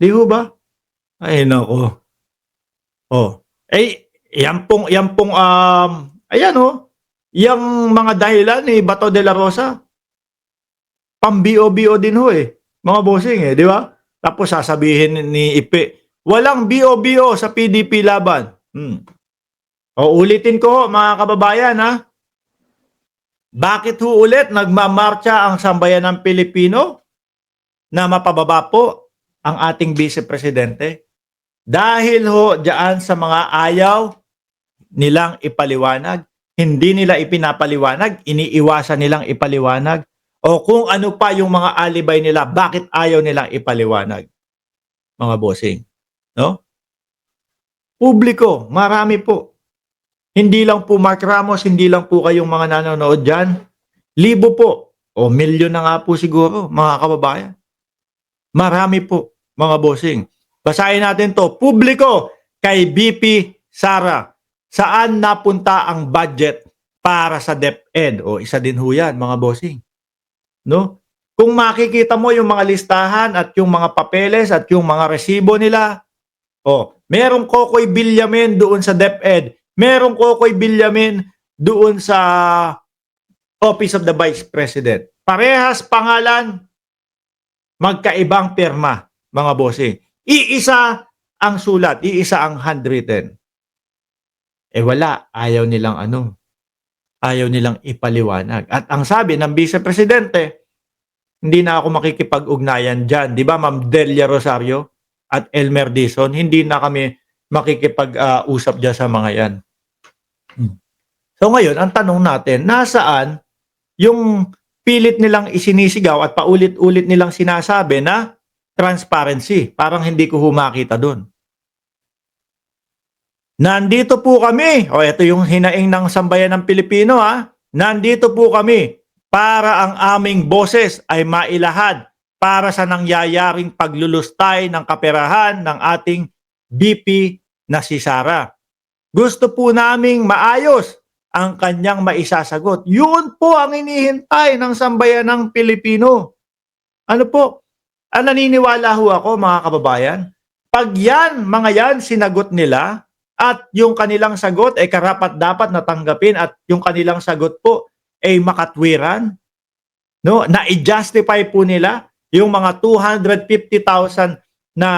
'Di ho ba? Ay naku. Oh, yan pong, ayan oh, yang mga dahilan ni Bato de la Rosa, pang-BO-BO din ho, eh, mga bossing, eh, 'di ba? Tapos sasabihin ni Ipe, walang BO-BO sa PDP laban. O ulitin ko ho mga kababayan, ha, bakit ho ulit nagmamarcha ang sambayanang Pilipino na mapababa po ang ating Vice Presidente? Dahil ho diyaan sa mga ayaw nilang ipaliwanag, hindi nila ipinapaliwanag, iniiwasan nilang ipaliwanag, o kung ano pa yung mga alibay nila, bakit ayaw nilang ipaliwanag, mga bossing, no? Publiko, marami po. Hindi lang po Mark Ramos, hindi lang po kayong mga nanonood diyan. Libo po o milyon na nga po siguro, mga kababayan. Marami po, mga bossing. Basahin natin 'to. Publiko kay BP Sara. Saan napunta ang budget para sa DepEd? O isa din ho 'yan, mga bossing, no? Kung makikita mo yung mga listahan at yung mga papeles at yung mga resibo nila, merong Kokoy Villamin doon sa DepEd, merong Kokoy Villamin doon sa Office of the Vice President. Parehas pangalan, magkaibang pirma, mga bossing. Iisa ang sulat, iisa ang handwritten. Wala, ayaw nilang ipaliwanag. At ang sabi ng Vice Presidente, hindi na ako makikipag-ugnayan dyan. Di ba, Ma'am Delia Rosario at Elmer Dizon, hindi na kami makikipag-usap dyan sa mga yan. So ngayon, ang tanong natin, nasaan yung pilit nilang isinisigaw at paulit-ulit nilang sinasabi na transparency? Parang hindi ko humakita doon. Nandito po kami, ito yung hinaing ng sambayan ng Pilipino, ha. Nandito po kami para ang aming boses ay mailahad para sa nangyayaring paglulustay ng kaperahan ng ating BP na si Sara. Gusto po naming maayos ang kanyang maisasagot. Yun po ang inihintay ng sambayan ng Pilipino. Ano po? Naniniwala ho ako, mga kababayan, pag yan, mga yan, sinagot nila, at yung kanilang sagot ay karapat-dapat na tanggapin at yung kanilang sagot po ay makatwiran, no? Na i-justify po nila yung mga 250,000 na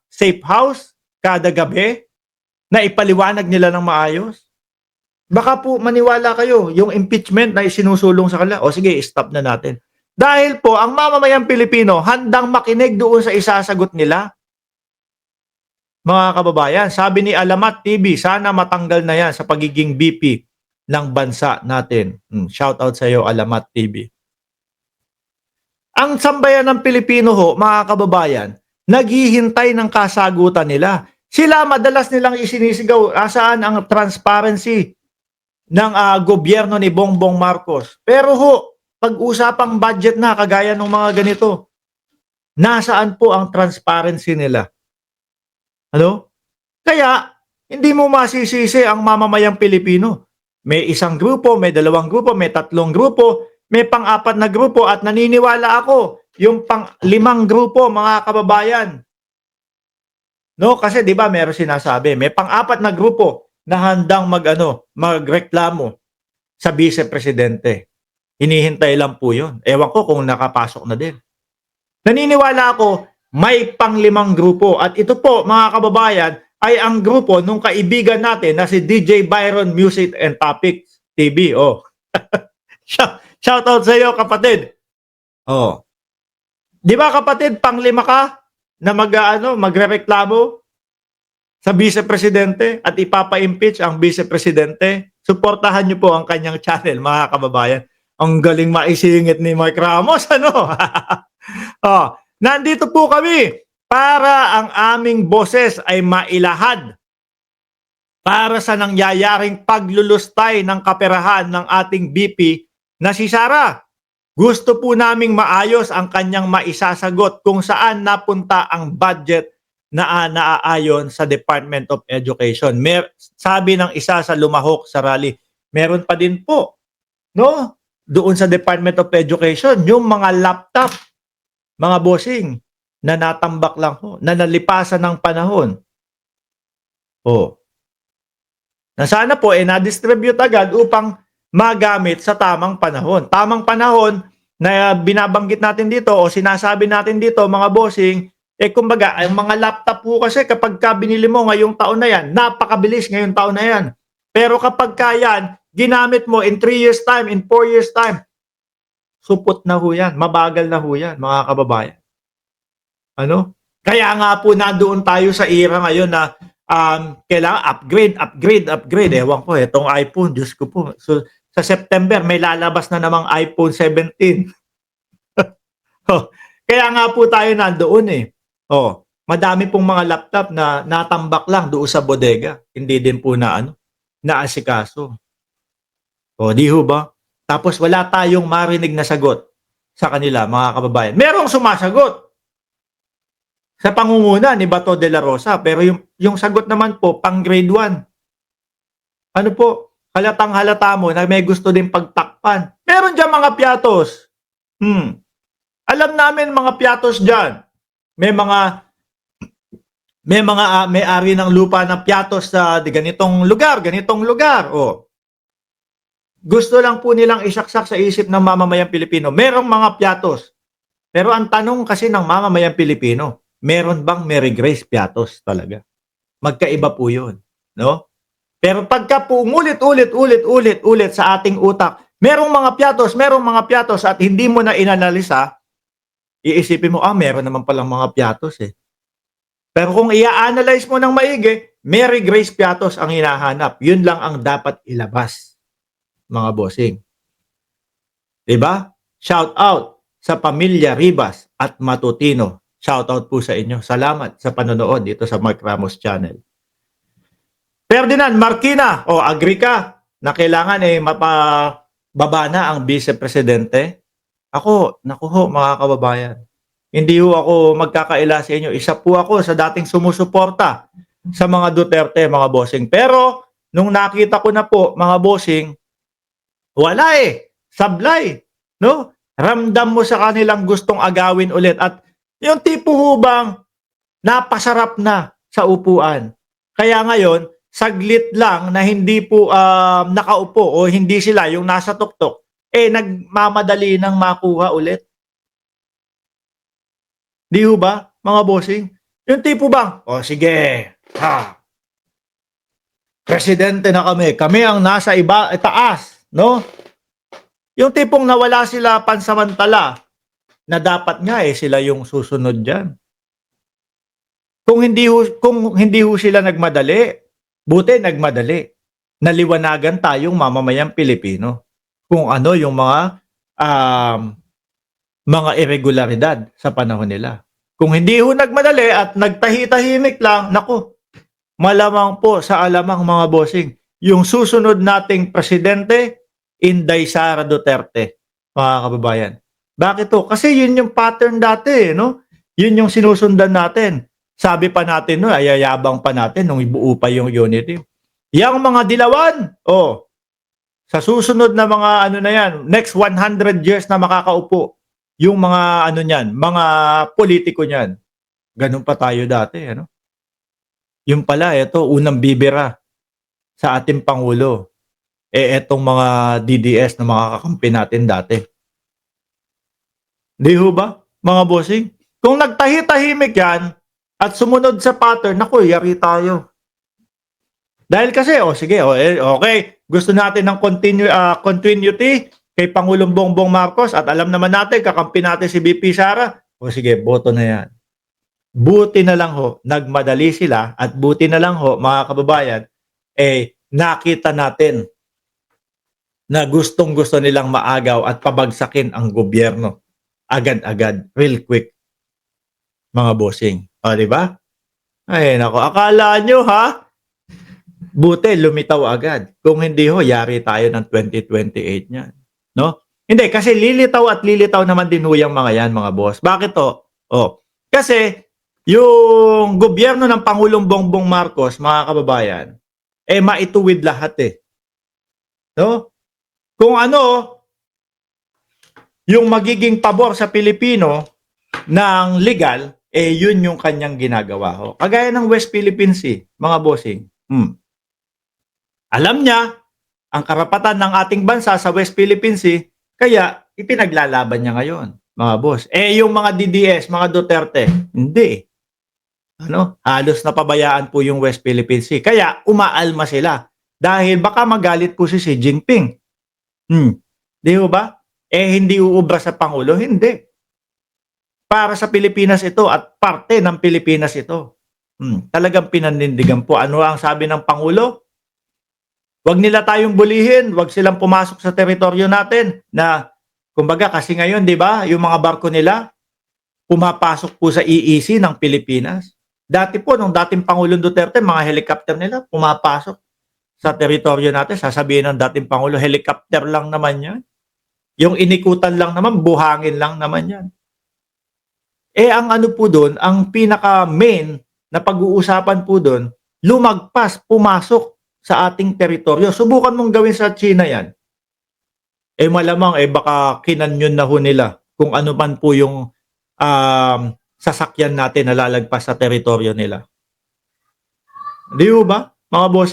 safe house kada gabi, na ipaliwanag nila ng maayos. Baka po maniwala kayo, yung impeachment na isinusulong sa kanila, sige, stop na natin. Dahil po, ang mamamayang Pilipino handang makinig doon sa isasagot nila. Mga kababayan, sabi ni Alamat TV, sana matanggal na yan sa pagiging BP ng bansa natin. Shout out sa iyo, Alamat TV. Ang sambayan ng Pilipino ho, mga kababayan, naghihintay ng kasagutan nila. Sila madalas nilang isinisigaw, saan ang transparency ng gobyerno ni Bongbong Marcos. Pero ho, pag-usapang budget na, kagaya ng mga ganito, nasaan po ang transparency nila? Ano? Kaya, hindi mo masisisi ang mamamayang Pilipino. May isang grupo, may dalawang grupo, may tatlong grupo, may pang-apat na grupo, at naniniwala ako, yung pang-limang grupo, mga kababayan. No? Kasi di ba meron sinasabi, may pang-apat na grupo na handang magreklamo sa Vice Presidente. Hinihintay lang po yun. Ewan ko kung nakapasok na din. Naniniwala ako, may pang-limang grupo. At ito po, mga kababayan, ay ang grupo nung kaibigan natin na si DJ Byron Music and Topics TV. Shout out sa iyo, kapatid. Di ba, kapatid, pang-lima ka na magrereklamo sa Vice Presidente at ipapa-impeach ang Vice Presidente? Suportahan niyo po ang kanyang channel, mga kababayan. Ang galing maisingit ni Mark Ramos, ano? Nandito po kami para ang aming boses ay mailahad para sa nangyayaring paglulustay ng kaperahan ng ating BP na si Sara. Gusto po naming maayos ang kanyang maisasagot kung saan napunta ang budget na naaayon sa Department of Education. Sabi ng isa sa lumahok sa rally, meron pa din po, no? Doon sa Department of Education, yung mga laptop, mga bossing. na natambak lang ho, na nalipasan ng panahon. Oh, na sana po na-distribute agad upang magamit sa tamang panahon. Tamang panahon na binabanggit natin dito o sinasabi natin dito mga bossing, kumbaga, ang mga laptop po kasi kapag ka binili mo ngayong taon na yan, napakabilis ngayong taon na yan. Pero kapag ka yan, ginamit mo in 3 years time, in 4 years time, supot na ho yan, mabagal na ho yan, mga kababayan. Ano? Kaya nga po nandoon tayo sa era ngayon na kailangan upgrade. Ewan ko, itong iPhone, Diyos ko po. So, sa September, may lalabas na namang iPhone 17. Kaya nga po tayo nandoon eh. Madami pong mga laptop na natambak lang doon sa bodega. Hindi din po naasikaso. Di ho ba? Tapos wala tayong marinig na sagot sa kanila, mga kababayan. Merong sumasagot sa pangunguna ni Bato de la Rosa, pero yung sagot naman po pang grade 1. Ano po? Halatang halata mo na may gusto din pagtakpan. Meron diyan mga piatos. Alam namin mga piatos diyan. May-ari ng lupa na piatos sa ganitong lugar. Gusto lang po nilang isaksak sa isip ng mamamayang Pilipino. Merong mga piatos. Pero ang tanong kasi ng mamamayang Pilipino, meron bang Mary Grace Piatos talaga? Magkaiba po 'yun, no? Pero pagka po ulit sa ating utak, merong mga piatos at hindi mo na inanalisa, iisipin mo, meron naman palang mga piatos eh. Pero kung i-analyze mo ng maigi, Mary Grace Piatos ang hinahanap. 'Yun lang ang dapat ilabas, mga bossing. 'Di ba? Shout out sa pamilya Ribas at Matutino. Shoutout po sa inyo. Salamat sa panonood dito sa Mark Ramos Channel. Ferdinand Marquina, agree ka na kailangan mapababa na ang Vice Presidente? Naku ho, mga kababayan. Hindi ho ako magkakaila sa inyo. Isa po ako sa dating sumusuporta sa mga Duterte, mga bossing. Pero, nung nakita ko na po, mga bossing, wala sablay. No? Ramdam mo sa kanilang gustong agawin ulit at yung tipo hubang napasarap na sa upuan. Kaya ngayon, saglit lang na hindi po nakaupo o hindi sila yung nasa tuktok, nagmamadali ng makuha ulit. Di ho ba, mga bossing? Yung tipo bang, sige, presidente na kami ang nasa taas, no? Yung tipong nawala sila pansamantala, na dapat nga sila yung susunod diyan. Kung hindi ho sila nagmadali, buti nagmadali. Naliwanagan tayong mamamayang Pilipino kung ano yung mga irregularidad sa panahon nila. Kung hindi ho nagmadali at nagtahi-tahimik lang, naku, malamang po sa alamang mga bossing, yung susunod nating presidente, Inday Sara Duterte, mga kababayan. Bakit to? Kasi yun yung pattern dati, no? Yun yung sinusundan natin. Sabi pa natin, no, ayayabang pa natin nung ibuo pa yung unity. Yang mga dilawan, sa susunod na mga next 100 years na makakaupo, yung mga mga politiko niyan. Ganun pa tayo dati, ano? Yung pala, unang bibira sa ating Pangulo. Etong mga DDS na mga kakampi natin dati. Di ho ba, mga bossing? Kung nagtahi-tahimik yan at sumunod sa pattern, naku, yari tayo. Dahil kasi, sige, okay, gusto natin ng continuity kay Pangulong Bongbong Marcos at alam naman natin, kakampi natin si BP Sara. Sige, boto na yan. Buti na lang ho, nagmadali sila at buti na lang ho, mga kababayan, nakita natin na gustong-gusto nilang maagaw at pabagsakin ang gobyerno. Agad-agad, real quick, mga bossing. Di ba? Ay, nako, akala nyo ha? Buti, lumitaw agad. Kung hindi ho, yari tayo ng 2028 niyan. No? Hindi, kasi lilitaw at lilitaw naman din ho yung mga yan, mga boss. Bakit to? Kasi, yung gobyerno ng Pangulong Bongbong Marcos, mga kababayan, maituwid lahat No? Kung yung magiging pabor sa Pilipino ng legal, yun yung kanyang ginagawa ho. Kagaya ng West Philippine Sea, mga bossing. Alam niya ang karapatan ng ating bansa sa West Philippine Sea, kaya ipinaglalaban niya ngayon, mga boss. Yung mga DDS, mga Duterte, hindi. Halos napabayaan po yung West Philippine Sea. Kaya umaalma sila dahil baka magalit po si Xi Jinping. Di ba? Hindi uubra sa Pangulo? Hindi. Para sa Pilipinas ito at parte ng Pilipinas ito. Talagang pinanindigan po. Ano ang sabi ng Pangulo? Wag nila tayong bulihin, wag silang pumasok sa teritoryo natin na kumbaga kasi ngayon, 'di ba, yung mga barko nila pumapasok po sa EEZ ng Pilipinas. Dati po nung dating Pangulong Duterte, mga helicopter nila pumapasok sa teritoryo natin. Sasabihin ng dating Pangulo, helicopter lang naman 'yan. Yung inikutan lang naman, buhangin lang naman 'yan. Ang ano po doon, ang pinaka main na pag-uusapan po doon, lumagpas, pumasok sa ating teritoryo. Subukan mong gawin sa China yan. Malamang baka kinanyon na ho nila kung ano man po yung sasakyan natin na lalagpas sa teritoryo nila. Di ba, mga boss?